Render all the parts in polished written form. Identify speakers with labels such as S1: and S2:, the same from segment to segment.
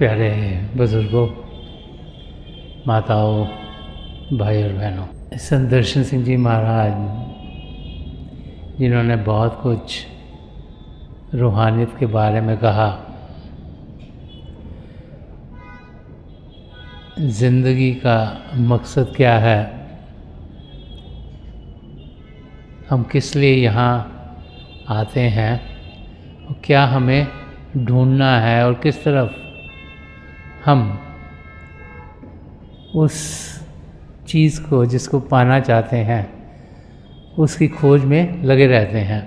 S1: प्यारे बुज़ुर्गों, माताओं, भाई और बहनों, संत दर्शन सिंह जी महाराज जिन्होंने बहुत कुछ रूहानियत के बारे में कहा, ज़िंदगी का मकसद क्या है, हम किस लिए यहाँ आते हैं और क्या हमें ढूंढना है और किस तरफ हम उस चीज़ को जिसको पाना चाहते हैं उसकी खोज में लगे रहते हैं।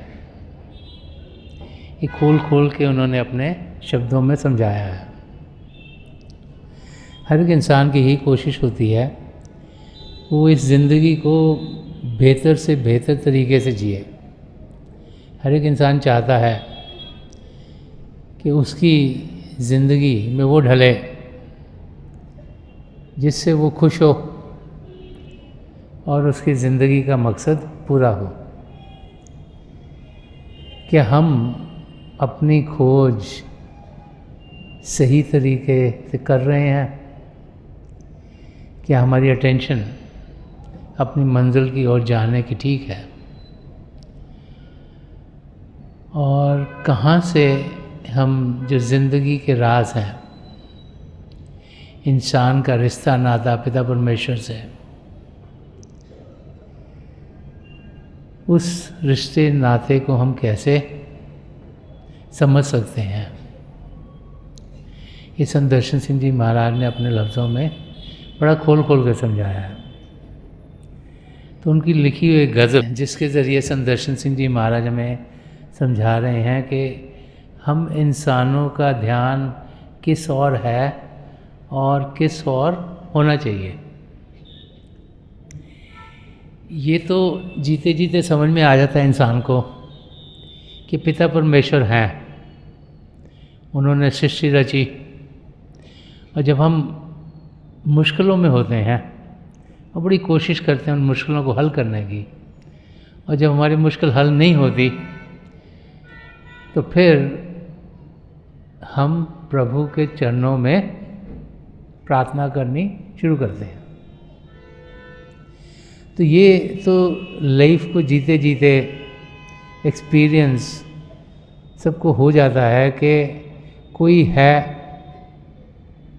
S1: ये खोल खोल के उन्होंने अपने शब्दों में समझाया है। हर एक इंसान की यही कोशिश होती है वो इस ज़िंदगी को बेहतर से बेहतर तरीके से जिए। हर एक इंसान चाहता है कि उसकी ज़िंदगी में वो ढले जिससे वो खुश हो और उसकी ज़िंदगी का मकसद पूरा हो। क्या हम अपनी खोज सही तरीके से कर रहे हैं? क्या हमारी अटेंशन अपनी मंजिल की ओर जाने की ठीक है? और कहाँ से हम जो ज़िंदगी के राज हैं, इंसान का रिश्ता नाता पिता परमेश्वर से, उस रिश्ते नाते को हम कैसे समझ सकते हैं? ये संत दर्शन सिंह जी महाराज ने अपने लफ्ज़ों में बड़ा खोल खोल कर समझाया है। तो उनकी लिखी हुई गज़ल जिसके ज़रिए संत दर्शन सिंह जी महाराज हमें समझा रहे हैं कि हम इंसानों का ध्यान किस ओर है और किस ओर होना चाहिए। ये तो जीते जीते समझ में आ जाता है इंसान को कि पिता परमेश्वर हैं, उन्होंने सृष्टि रची, और जब हम मुश्किलों में होते हैं और बड़ी कोशिश करते हैं उन मुश्किलों को हल करने की, और जब हमारी मुश्किल हल नहीं होती तो फिर हम प्रभु के चरणों में प्रार्थना करनी शुरू करते हैं। तो ये तो लाइफ को जीते जीते एक्सपीरियंस सबको हो जाता है कि कोई है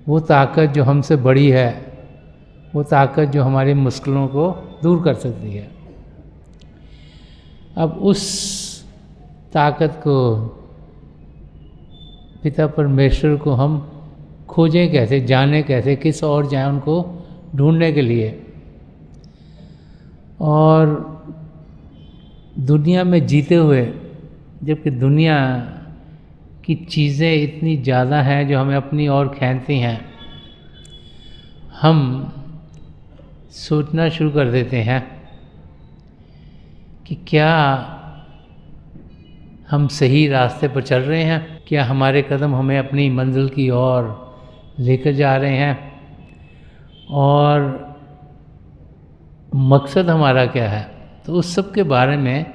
S1: वो ताकत जो हमसे बड़ी है, वो ताकत जो हमारी मुश्किलों को दूर कर सकती है। अब उस ताकत को, पिता परमेश्वर को हम खोजें कैसे, जाने कैसे, किस ओर जाएं उनको ढूंढने के लिए। और दुनिया में जीते हुए, जबकि दुनिया की चीज़ें इतनी ज़्यादा हैं जो हमें अपनी ओर खींचती हैं, हम सोचना शुरू कर देते हैं कि क्या हम सही रास्ते पर चल रहे हैं, क्या हमारे कदम हमें अपनी मंजिल की ओर लेकर जा रहे हैं, और मकसद हमारा क्या है। तो उस सब के बारे में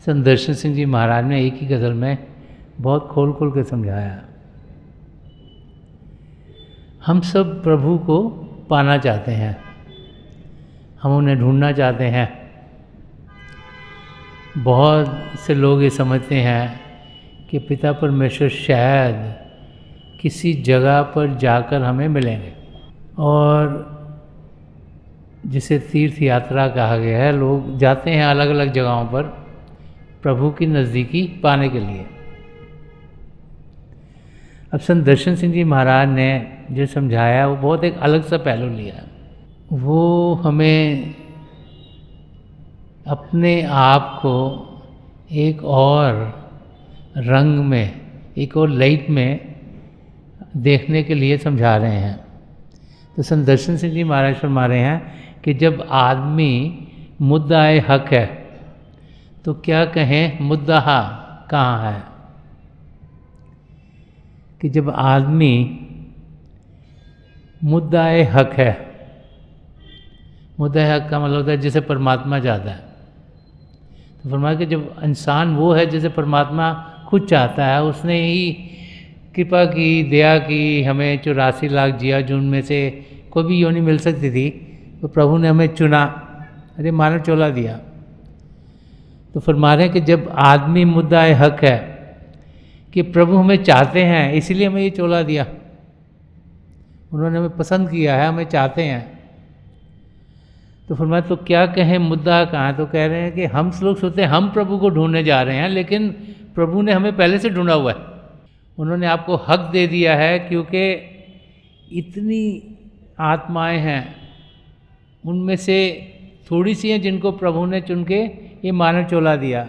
S1: संत दर्शन सिंह जी महाराज ने एक ही गज़ल में बहुत खोल खोल के समझाया। हम सब प्रभु को पाना चाहते हैं, हम उन्हें ढूंढना चाहते हैं। बहुत से लोग ये समझते हैं कि पिता परमेश्वर शायद किसी जगह पर जाकर हमें मिलेंगे, और जिसे तीर्थ यात्रा कहा गया है, लोग जाते हैं अलग अलग जगहों पर प्रभु की नज़दीकी पाने के लिए। अब संत दर्शन सिंह जी महाराज ने जो समझाया वो बहुत एक अलग सा पहलू लिया। वो हमें अपने आप को एक और रंग में, एक और लाइट में देखने के लिए समझा रहे हैं। तो संत दर्शन सिंह जी महाराज फरमा रहे हैं कि जब आदमी मुद्दाए हक है तो क्या कहें मुद्दहा कहाँ है। कि जब आदमी मुद्दाए हक है, मुद्दाए हक का मतलब होता है जिसे परमात्मा चाहता है। तो फरमाया कि जब इंसान वो है जिसे परमात्मा खुद चाहता है, उसने ही कृपा की, दया की, हमें 84 लाख जिया जून में से कोई भी योनि मिल सकती थी, तो प्रभु ने हमें चुना, अरे मानव चोला दिया। तो फरमा रहे हैं कि जब आदमी मुद्दा हक है कि प्रभु हमें चाहते हैं, इसीलिए हमें ये चोला दिया, उन्होंने हमें पसंद किया है, हमें चाहते हैं। तो फरमाया तो क्या कहें मुद्दा कहाँ, तो कह रहे हैं कि हम लोग सोचते हैं हम प्रभु को ढूंढने जा रहे हैं, लेकिन प्रभु ने हमें पहले से ढूंढा हुआ है। उन्होंने आपको हक दे दिया है, क्योंकि इतनी आत्माएं हैं, उनमें से थोड़ी सी हैं जिनको प्रभु ने चुन के ये मानव चोला दिया।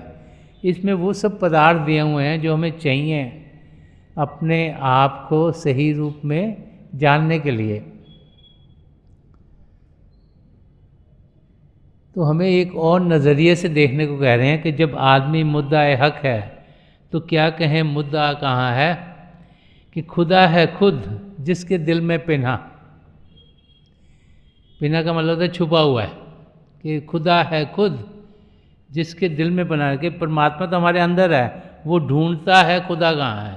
S1: इसमें वो सब पदार्थ दिए हुए हैं जो हमें चाहिए अपने आप को सही रूप में जानने के लिए। तो हमें एक और नज़रिए से देखने को कह रहे हैं कि जब आदमी मुद्दा हक है तो क्या कहें मुद्दा कहाँ है, कि खुदा है खुद जिसके दिल में पिन्हा। पिन्हा का मतलब है छुपा हुआ है, कि खुदा है खुद जिसके दिल में बना है, कि परमात्मा तो हमारे अंदर है, वो ढूंढता है खुदा कहाँ है।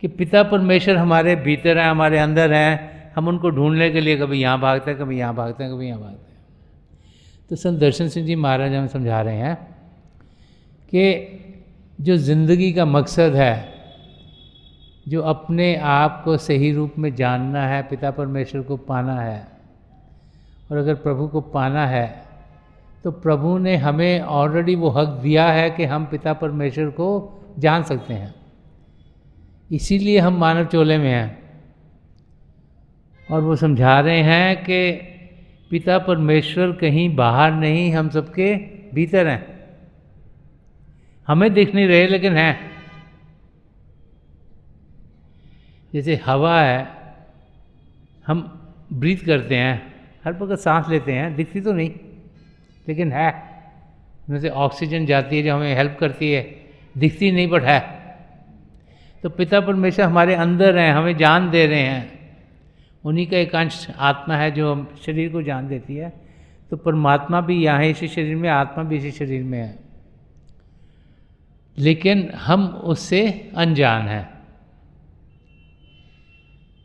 S1: कि पिता परमेश्वर हमारे भीतर हैं, हमारे अंदर हैं, हम उनको ढूंढने के लिए कभी यहाँ भागते हैं, कभी यहाँ भागते हैं, कभी यहाँ भागते हैं। तो संत दर्शन सिंह जी महाराज हमें समझा रहे हैं कि जो ज़िंदगी का मकसद है, जो अपने आप को सही रूप में जानना है, पिता परमेश्वर को पाना है, और अगर प्रभु को पाना है तो प्रभु ने हमें ऑलरेडी वो हक दिया है कि हम पिता परमेश्वर को जान सकते हैं। इसीलिए हम मानव चोले में हैं। और वो समझा रहे हैं कि पिता परमेश्वर कहीं बाहर नहीं, हम सबके भीतर हैं। हमें दिख नहीं रहे लेकिन हैं। जैसे हवा है, हम ब्रीथ करते हैं, हर वक्त सांस लेते हैं, दिखती तो नहीं लेकिन है। जैसे ऑक्सीजन जाती है जो हमें हेल्प करती है, दिखती नहीं बट है। तो पिता परमेश्वर हमारे अंदर हैं, हमें जान दे रहे हैं। उन्हीं का एक अंश आत्मा है जो शरीर को जान देती है। तो परमात्मा भी यहाँ है इसी शरीर में, आत्मा भी इसी शरीर में है, लेकिन हम उससे अनजान हैं।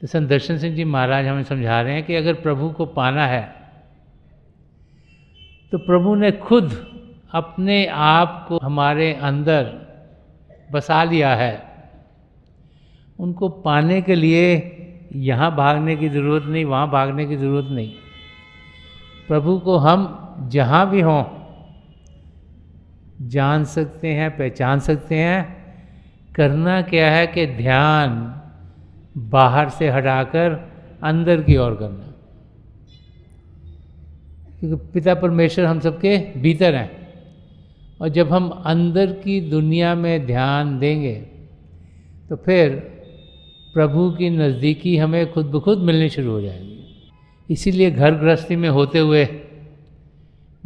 S1: तो संत दर्शन सिंह जी महाराज हमें समझा रहे हैं कि अगर प्रभु को पाना है तो प्रभु ने खुद अपने आप को हमारे अंदर बसा लिया है। उनको पाने के लिए यहाँ भागने की ज़रूरत नहीं, वहाँ भागने की ज़रूरत नहीं। प्रभु को हम जहाँ भी हों जान सकते हैं, पहचान सकते हैं। करना क्या है कि ध्यान बाहर से हटाकर अंदर की ओर करना, क्योंकि पिता परमेश्वर हम सबके भीतर हैं। और जब हम अंदर की दुनिया में ध्यान देंगे तो फिर प्रभु की नज़दीकी हमें खुद ब खुद मिलनी शुरू हो जाएगी। इसीलिए घर गृहस्थी में होते हुए,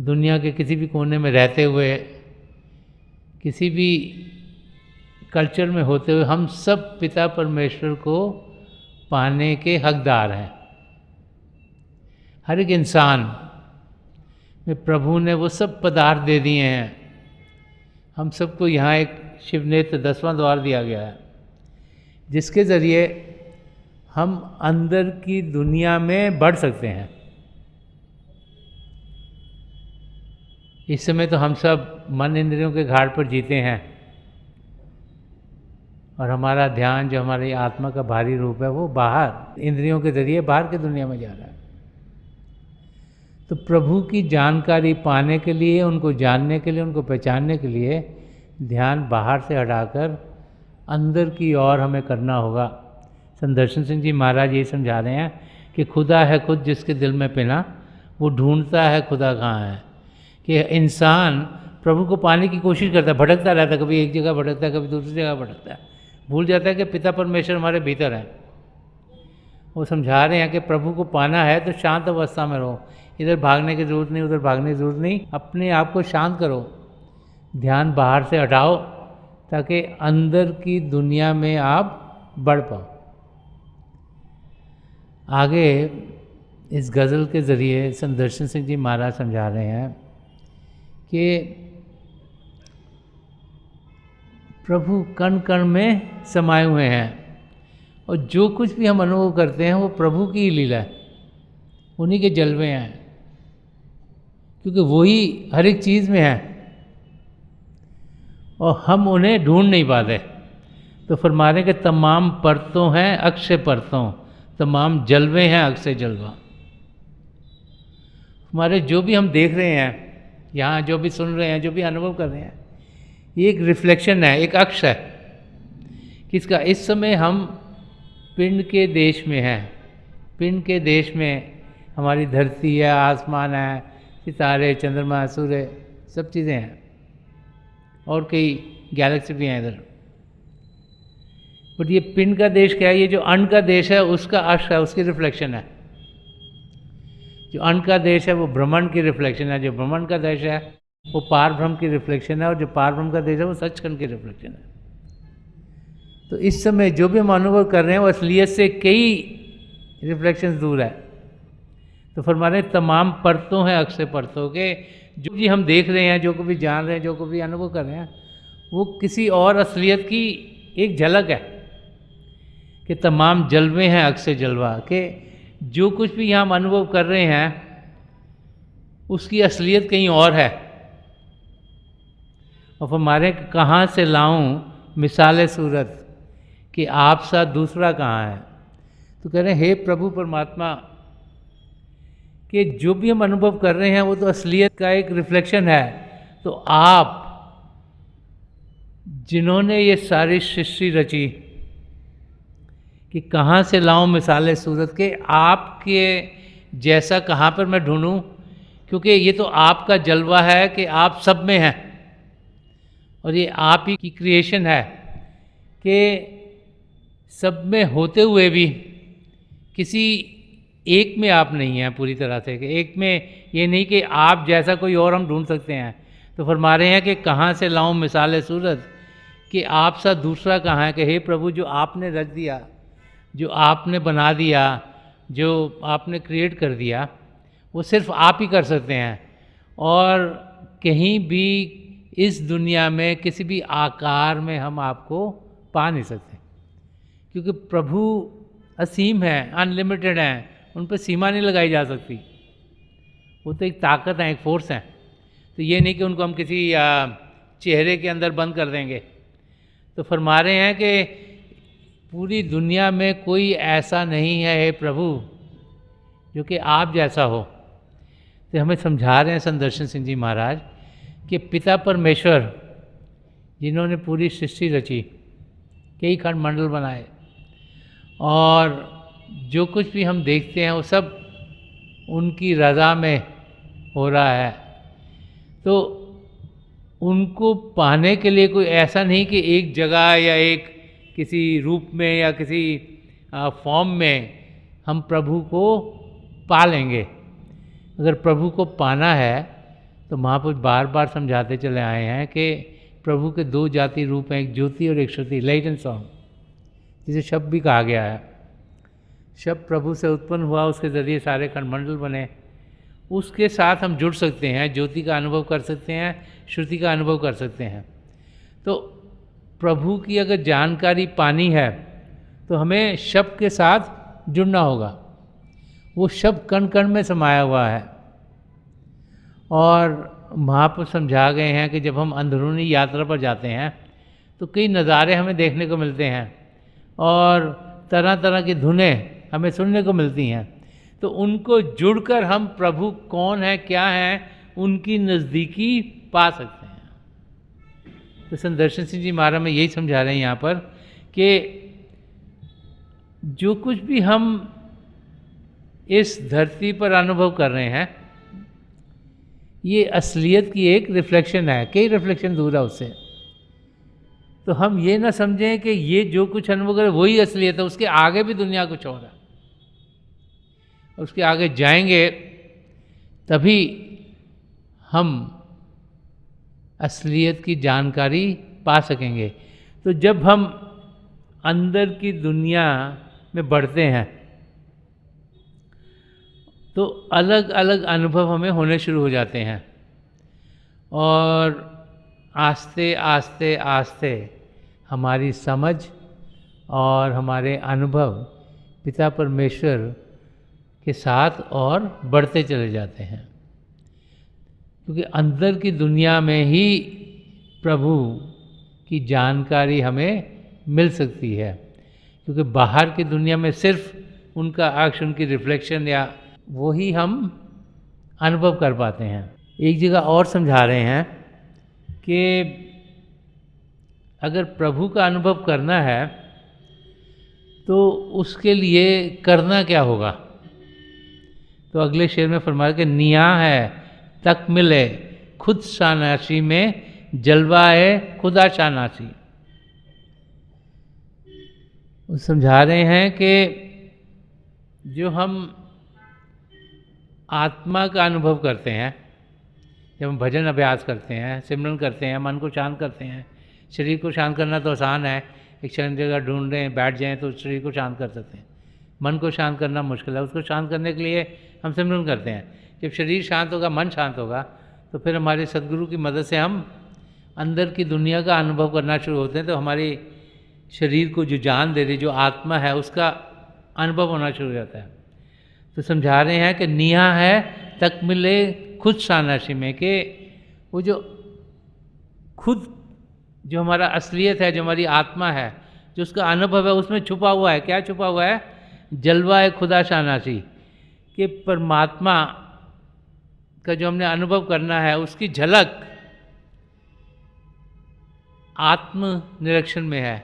S1: दुनिया के किसी भी कोने में रहते हुए, किसी भी कल्चर में होते हुए, हम सब पिता परमेश्वर को पाने के हकदार हैं। हर एक इंसान में प्रभु ने वो सब पदार्थ दे दिए हैं। हम सबको यहाँ एक शिवनेत्र 10वां द्वार दिया गया है, जिसके ज़रिए हम अंदर की दुनिया में बढ़ सकते हैं। इस समय तो हम सब मन इंद्रियों के घाट पर जीते हैं, और हमारा ध्यान जो हमारी आत्मा का भारी रूप है वो बाहर इंद्रियों के ज़रिए बाहर की दुनिया में जा रहा है। तो प्रभु की जानकारी पाने के लिए, उनको जानने के लिए, उनको पहचानने के लिए ध्यान बाहर से हटाकर अंदर की ओर हमें करना होगा। संत दर्शन सिंह जी महाराज ये समझा रहे हैं कि खुदा है खुद जिसके दिल में पिना, वो ढूंढता है खुदा कहाँ है। कि इंसान प्रभु को पाने की कोशिश करता है, भटकता रहता है, कभी एक जगह भटकता है, कभी दूसरी जगह भटकता है, भूल जाता है कि पिता परमेश्वर हमारे भीतर हैं। वो समझा रहे हैं कि प्रभु को पाना है तो शांत अवस्था में रहो, इधर भागने की ज़रूरत नहीं, उधर भागने की ज़रूरत नहीं। अपने आप को शांत करो, ध्यान बाहर से हटाओ, ताकि अंदर की दुनिया में आप बढ़ पाओ। आगे इस गज़ल के ज़रिए संत दर्शन सिंह जी महाराज समझा रहे हैं कि प्रभु कण कण में समाये हुए हैं, और जो कुछ भी हम अनुभव करते हैं वो प्रभु की ही लीला है, उन्हीं के जलवे हैं, क्योंकि वही हर एक चीज़ में है और हम उन्हें ढूंढ नहीं पाते। तो फरमाने के तमाम परतों हैं अक्षय परतों, तमाम जलवे हैं अक्षय जलवा। हमारे जो भी हम देख रहे हैं यहाँ, जो भी सुन रहे हैं, जो भी अनुभव कर रहे हैं, ये एक रिफ्लेक्शन है, एक अक्ष है किसका। इस समय हम पिंड के देश में हैं। पिंड के देश में हमारी धरती है, आसमान है, सितारे, चंद्रमा, सूर्य, सब चीज़ें हैं, और कई गैलेक्सी भी हैं इधर। बट ये पिंड का देश क्या है? ये जो अन्न का देश है उसका अक्ष है, उसकी रिफ्लेक्शन है। जो अन्न का देश है वो ब्रह्मांड की रिफ्लेक्शन है, जो ब्रह्मांड का देश है वो पार ब्रह्म की रिफ्लेक्शन है, और जो पार ब्रह्म का देश है वो सचखंड की रिफ्लेक्शन है। तो इस समय जो भी हम अनुभव कर रहे हैं वो असलियत से कई रिफ्लेक्शन दूर है। तो फरमा रहे तमाम परतों हैं अक्षय परतों के, जो भी हम देख रहे हैं, जो को भी जान रहे हैं, जो को भी अनुभव कर रहे हैं, वो किसी और असलियत की एक झलक है कि तमाम जलवे हैं अक्षय जलवा के। जो कुछ भी यहाँ हम अनुभव कर रहे हैं उसकी असलियत कहीं और है। और हमारे कहाँ से लाऊं मिसाले सूरत कि आप सा दूसरा कहाँ है। तो कह रहे हैं हे प्रभु परमात्मा कि जो भी हम अनुभव कर रहे हैं वो तो असलियत का एक रिफ्लेक्शन है। तो आप जिन्होंने ये सारी सृष्टि रची कि कहाँ से लाऊं मिसाले सूरत के, आपके जैसा कहाँ पर मैं ढूंढूं, क्योंकि ये तो आपका जलवा है कि आप सब में हैं, और ये आप ही की क्रिएशन है कि सब में होते हुए भी किसी एक में आप नहीं हैं पूरी तरह से, कि एक में ये नहीं कि आप जैसा कोई और हम ढूंढ सकते हैं। तो फरमा रहे हैं कि कहाँ से लाऊं मिसाले सूरत कि आप सा दूसरा कहाँ है। कि हे प्रभु जो आपने रच दिया, जो आपने बना दिया, जो आपने क्रिएट कर दिया, वो सिर्फ आप ही कर सकते हैं, और कहीं भी इस दुनिया में किसी भी आकार में हम आपको पा नहीं सकते, क्योंकि प्रभु असीम है, अनलिमिटेड हैं, उन पर सीमा नहीं लगाई जा सकती। वो तो एक ताकत है, एक फोर्स है। तो ये नहीं कि उनको हम किसी चेहरे के अंदर बंद कर देंगे। तो फरमा रहे हैं कि पूरी दुनिया में कोई ऐसा नहीं है हे प्रभु जो कि आप जैसा हो। तो हमें समझा रहे हैं संदर्शन सिंह जी महाराज कि पिता परमेश्वर जिन्होंने पूरी सृष्टि रची, कई खंड मंडल बनाए, और जो कुछ भी हम देखते हैं वो सब उनकी रज़ा में हो रहा है। तो उनको पाने के लिए कोई ऐसा नहीं कि एक जगह या एक किसी रूप में या किसी फॉर्म में हम प्रभु को पा लेंगे। अगर प्रभु को पाना है तो महापुरुष बार बार समझाते चले आए हैं कि प्रभु के दो जाति रूप हैं, एक ज्योति और एक श्रुति, लाइट एंड साउंड, जिसे शब्द भी कहा गया है। शब्द प्रभु से उत्पन्न हुआ, उसके ज़रिए सारे खंडमंडल बने, उसके साथ हम जुड़ सकते हैं, ज्योति का अनुभव कर सकते हैं, श्रुति का अनुभव कर सकते हैं। तो प्रभु की अगर जानकारी पानी है तो हमें शब्द के साथ जुड़ना होगा। वो शब्द कण कण में समाया हुआ है, और महापुरुष समझा गए हैं कि जब हम अंदरूनी यात्रा पर जाते हैं तो कई नज़ारे हमें देखने को मिलते हैं, और तरह तरह की धुनें हमें सुनने को मिलती हैं। तो उनको जुड़कर हम प्रभु कौन है, क्या है, उनकी नज़दीकी पा सकते हैं। तो संदर्शन सिंह जी महाराज में यही समझा रहे हैं यहाँ पर कि जो कुछ भी हम इस धरती पर अनुभव कर रहे हैं ये असलियत की एक रिफ्लेक्शन है, कई रिफ्लेक्शन दूर है उससे। तो हम ये ना समझें कि ये जो कुछ अनुभव कर वही असलियत है, उसके आगे भी दुनिया कुछ और है। उसके आगे जाएंगे तभी हम असलियत की जानकारी पा सकेंगे। तो जब हम अंदर की दुनिया में बढ़ते हैं तो अलग अलग अनुभव हमें होने शुरू हो जाते हैं, और आस्ते आस्ते आस्ते हमारी समझ और हमारे अनुभव पिता परमेश्वर के साथ और बढ़ते चले जाते हैं, क्योंकि अंदर की दुनिया में ही प्रभु की जानकारी हमें मिल सकती है, क्योंकि बाहर की दुनिया में सिर्फ उनका अक्ष, उनकी रिफ्लेक्शन या वो ही हम अनुभव कर पाते हैं। एक जगह और समझा रहे हैं कि अगर प्रभु का अनुभव करना है तो उसके लिए करना क्या होगा। तो अगले शेर में फरमाया कि निया है तक मिले खुद शानाशी में, जलवा है खुदा शानाशी। वो समझा रहे हैं कि जो हम आत्मा का अनुभव करते हैं, जब हम भजन अभ्यास करते हैं, सिमरन करते हैं, मन को शांत करते हैं। शरीर को शांत करना तो आसान है, एक शांत जगह ढूंढ लें, बैठ जाएं तो शरीर को शांत कर सकते हैं। मन को शांत करना मुश्किल है, उसको शांत करने के लिए हम सिमरन करते हैं। जब शरीर शांत होगा, मन शांत होगा, तो फिर हमारे सद्गुरु की मदद से हम अंदर की दुनिया का अनुभव करना शुरू होते हैं। तो हमारी शरीर को जो जान दे रही, जो आत्मा है, उसका अनुभव होना शुरू हो जाता है। तो समझा रहे हैं कि निया है तक मिले खुद शानाशी में, कि वो जो खुद जो हमारा असलियत है, जो हमारी आत्मा है, जो उसका अनुभव है, उसमें छुपा हुआ है। क्या छुपा हुआ है? जलवा है खुदा शानाशी, कि परमात्मा का जो हमने अनुभव करना है उसकी झलक आत्म निरीक्षण में है,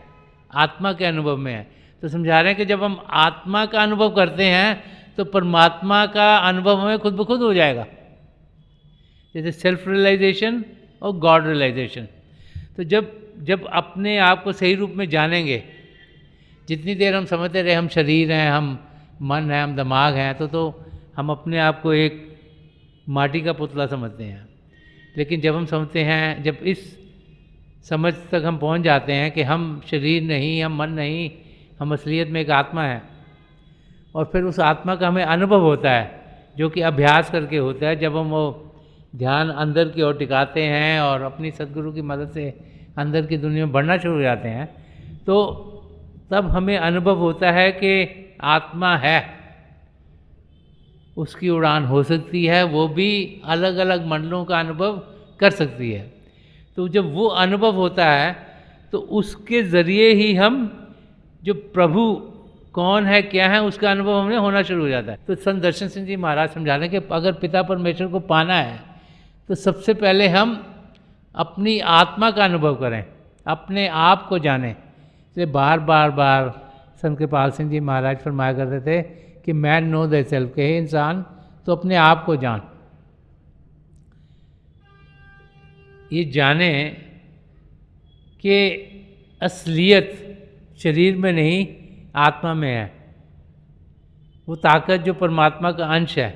S1: आत्मा के अनुभव में है। तो समझा रहे हैं कि जब हम आत्मा का अनुभव करते हैं तो परमात्मा का अनुभव हमें खुद ब खुद हो जाएगा, जैसे सेल्फ रियलाइजेशन और गॉड रियलाइजेशन। तो जब अपने आप को सही रूप में जानेंगे, जितनी देर हम समझते रहे हम शरीर हैं, हम मन है, हम दिमाग हैं, तो हम अपने आप को एक माटी का पुतला समझते हैं। लेकिन जब हम समझते हैं, जब इस समझ तक हम पहुंच जाते हैं कि हम शरीर नहीं, हम मन नहीं, हम असलियत में एक आत्मा है, और फिर उस आत्मा का हमें अनुभव होता है, जो कि अभ्यास करके होता है। जब हम वो ध्यान अंदर की ओर टिकाते हैं और अपनी सद्गुरु की मदद से अंदर की दुनिया में बढ़ना शुरू हो जाते हैं, तो तब हमें अनुभव होता है कि आत्मा है, उसकी उड़ान हो सकती है, वो भी अलग अलग मंडलों का अनुभव कर सकती है। तो जब वो अनुभव होता है तो उसके ज़रिए ही हम जो प्रभु कौन है, क्या है, उसका अनुभव हमें होना शुरू हो जाता है। तो संत दर्शन सिंह जी महाराज समझा रहे हैं कि अगर पिता परमेश्वर को पाना है तो सबसे पहले हम अपनी आत्मा का अनुभव करें, अपने आप को जानें। इसलिए बार बार संत कृपाल सिंह जी महाराज फरमाया करते थे कि मैन नो द सेल्फ, के हे इंसान तो अपने आप को जान। ये जाने कि असलियत शरीर में नहीं, आत्मा में है। वो ताकत जो परमात्मा का अंश है,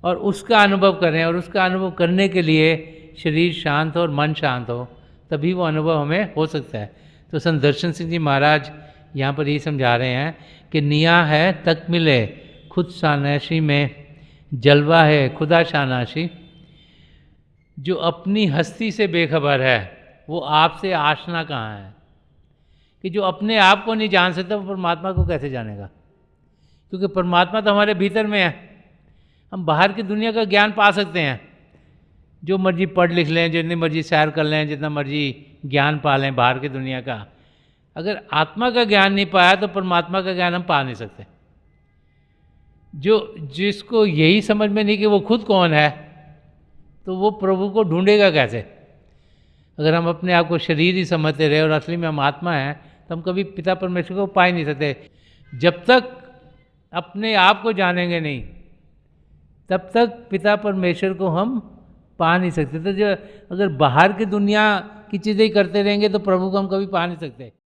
S1: और उसका अनुभव करें, और उसका अनुभव करने के लिए शरीर शांत हो और मन शांत हो, तभी वो अनुभव हमें हो सकता है। तो संत दर्शन सिंह जी महाराज यहाँ पर ये समझा रहे हैं कि निया है तक मिले खुद शानाशी में, जलवा है खुदा शानाशी। जो अपनी हस्ती से बेखबर है वो आपसे आशना कहाँ है, कि जो अपने आप को नहीं जान सकता वो परमात्मा को कैसे जानेगा। क्योंकि परमात्मा तो हमारे भीतर में है। हम बाहर की दुनिया का ज्ञान पा सकते हैं, जो मर्जी पढ़ लिख लें, जितनी मर्जी सैर कर लें, जितना मर्जी ज्ञान पा लें बाहर की दुनिया का। अगर आत्मा का ज्ञान नहीं पाया तो परमात्मा का ज्ञान हम पा नहीं सकते। जिसको यही समझ में नहीं कि वो खुद कौन है, तो वो प्रभु को ढूंढेगा कैसे। अगर हम अपने आप को शरीर ही समझते रहे और असली में हम आत्मा हैं, तो हम कभी पिता परमेश्वर को पा ही नहीं सकते। जब तक अपने आप को जानेंगे नहीं, तब तक पिता परमेश्वर को हम पा नहीं सकते। तो जो अगर बाहर की दुनिया की चीज़ें ही करते रहेंगे तो प्रभु को हम कभी पा नहीं सकते।